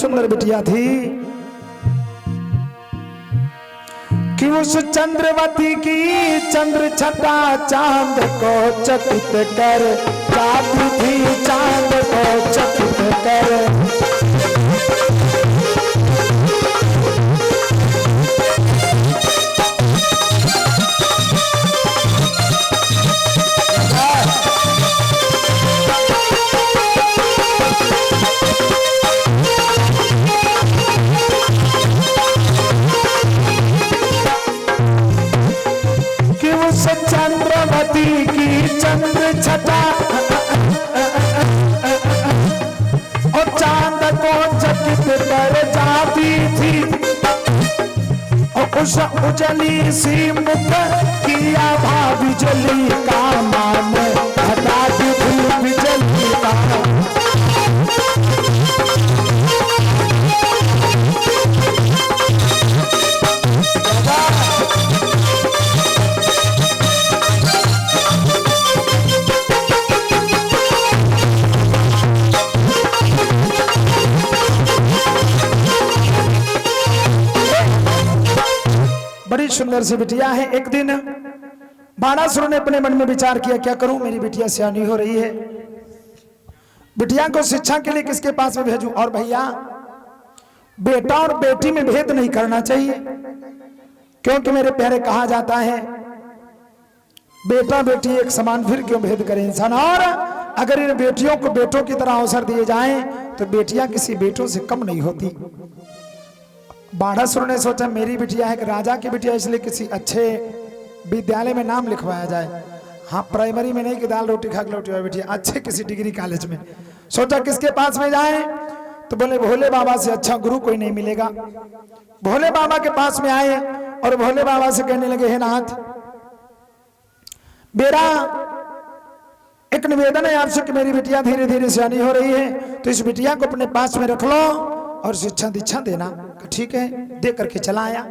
सुंदर बिटिया थी कि उस चंद्रवती की चंद्र छटा चांद को चकित कर जाती थी, चांद को चकित कर। चंद्रवती की चंद्र छटा और चांद को चकित कर जाती थी, और उस उजली सी मुख किया भा बिजली का मान हटाती थी, बिजली का। बड़ी सुंदर सी बिटिया है। एक दिन बाणासुर ने अपने मन में विचार किया, क्या करूं, मेरी बिटिया सियानी हो रही है, बिटिया को शिक्षा के लिए किसके पास में भेजूं। और भैया, बेटा और बेटी में भेद नहीं करना चाहिए, क्योंकि मेरे प्यारे कहा जाता है बेटा बेटी एक समान, फिर क्यों भेद करे इंसान। और अगर इन बेटियों को बेटों की तरह अवसर दिए जाएं तो बेटियां किसी बेटों से कम नहीं होती। बाणासुर ने सोचा मेरी बिटिया है एक राजा की बिटिया, इसलिए किसी अच्छे विद्यालय में नाम लिखवाया जाए। हाँ, प्राइमरी में नहीं कि दाल रोटी खा के लौटी हुई बिटिया, अच्छे किसी डिग्री कॉलेज में। सोचा किसके पास में जाए, तो बोले भोले बाबा से अच्छा गुरु कोई नहीं मिलेगा। भोले बाबा के पास में आए और भोले बाबा से कहने लगे, हे नाथ, मेरा एक निवेदन है आपसे कि मेरी बिटिया धीरे धीरे सियानी हो रही है, तो इस बिटिया को अपने पास में रख लो और शिक्षा दीक्षा देना। ठीक है, दे करके चला आया।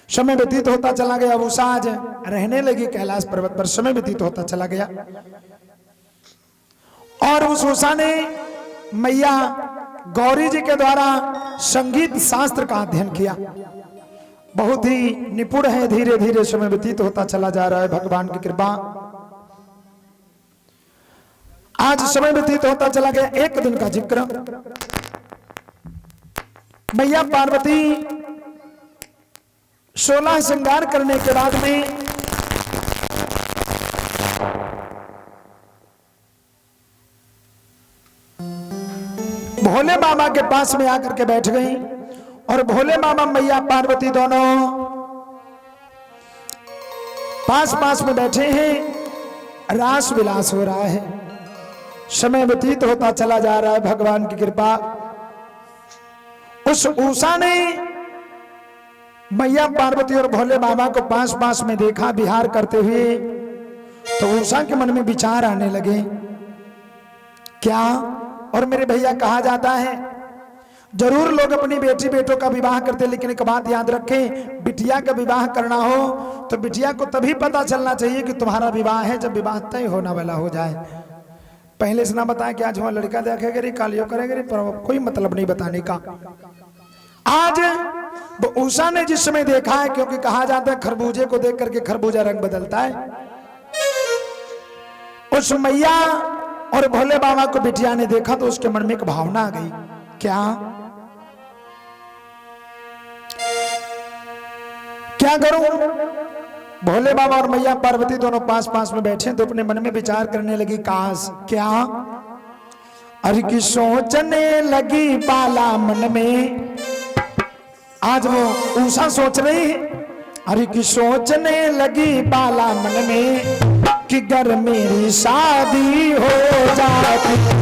समय व्यतीत होता चला गया। उषा आज रहने लगी कैलाश पर्वत पर। समय व्यतीत होता चला गया और उस उषा ने मैया गौरी जी के द्वारा संगीत शास्त्र का अध्ययन किया। बहुत ही निपुण है। धीरे धीरे समय व्यतीत होता चला जा रहा है, भगवान की कृपा। आज समय व्यतीत होता चला गया। एक दिन का जिक्र, मैया पार्वती 16 श्रृंगार करने के बाद में भोले बाबा के पास में आकर के बैठ गई और भोले बाबा मैया पार्वती दोनों पास पास में बैठे हैं। रास विलास हो रहा है। समय व्यतीत होता चला जा रहा है, भगवान की कृपा। उस उषा ने मैया पार्वती और भोले बाबा को पास पास में देखा विहार करते हुए, तो उषा के मन में विचार आने लगे, क्या। और मेरे भैया कहा जाता है जरूर लोग अपनी बेटी बेटों का विवाह करते, लेकिन एक बात याद रखें, बिटिया का विवाह करना हो तो बिटिया को तभी पता चलना चाहिए कि तुम्हारा विवाह है जब विवाह तय होने वाला हो जाए। पहले से ना बताया कि आज वहां लड़का देखेगा रे, कालियो करेगा रे, पर कोई मतलब नहीं बताने का। आज वो उषा ने जिस समय देखा है, क्योंकि कहा जाता है खरबूजे को देख करके खरबूजा रंग बदलता है, उस मैया और भोले बाबा को बिटिया ने देखा तो उसके मन में एक भावना आ गई, क्या करूं। भोले बाबा और मैया पार्वती दोनों पास पास में बैठे तो अपने मन में विचार करने लगी, काश क्या। अरे की सोचने लगी बाला मन में। आज वो उषा सोच रही है, अरे की सोचने लगी बाला मन में कि घर मेरी शादी हो जाती।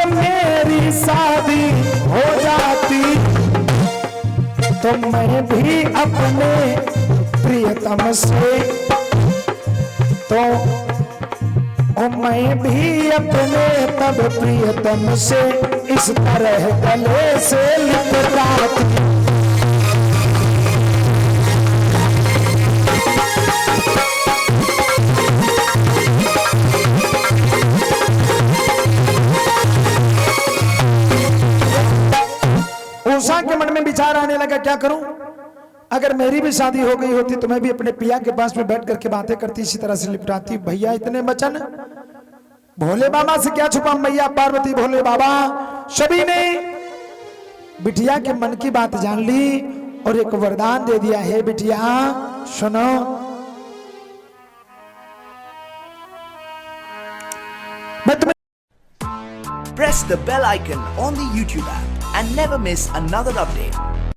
मेरी शादी हो जाती तो मैं भी अपने प्रियतम से, तो ओ मैं भी अपने तब प्रियतम से इस तरह गले से लिपटा थी। उषा के मन में विचार आने लगा, क्या करूं? अगर मेरी भी शादी हो गई होती तो मैं भी अपने पिया के पास में बैठ करके बातें करती, इसी तरह से लिपटाती। भैया इतने वचन भोले बाबा से क्या छुपा, मैया पार्वती भोले बाबा सभी ने बिटिया के मन की बात जान ली और एक वरदान दे दिया, हे बिटिया सुनो, मैं तुम्हें Press the bell icon on the YouTube app and never miss another update.